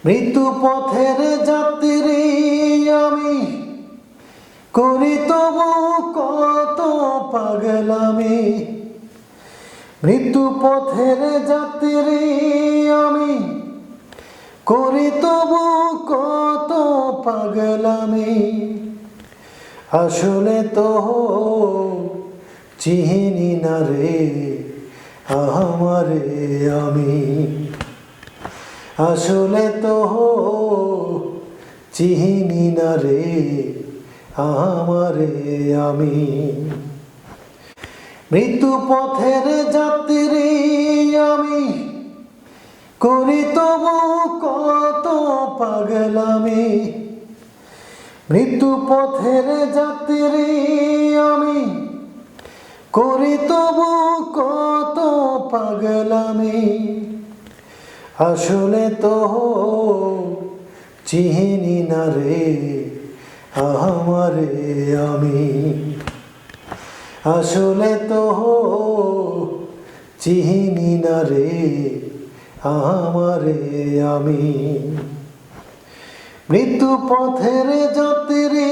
মৃত্যু পথের যাত্রী আমি, করি তবু কত পাগলামি। মৃত্যু পথের যাত্রী আমি, করি তবু কত পাগলামি। আসলে তো চিনি না রে আমারে আমি, আসলে তো চিনি না রে আমারে আমি। মৃত্যু পথের যাত্রী আমি, করি তবু কত পাগলামি। মৃত্যু পথের যাত্রী আমি, করি তবু কত পাগলামি। আসলে তো চিনি না রে আমারে আমি, আসলে তো চিনি না রে আমারে আমি। মৃত্যু পথের যাত্রী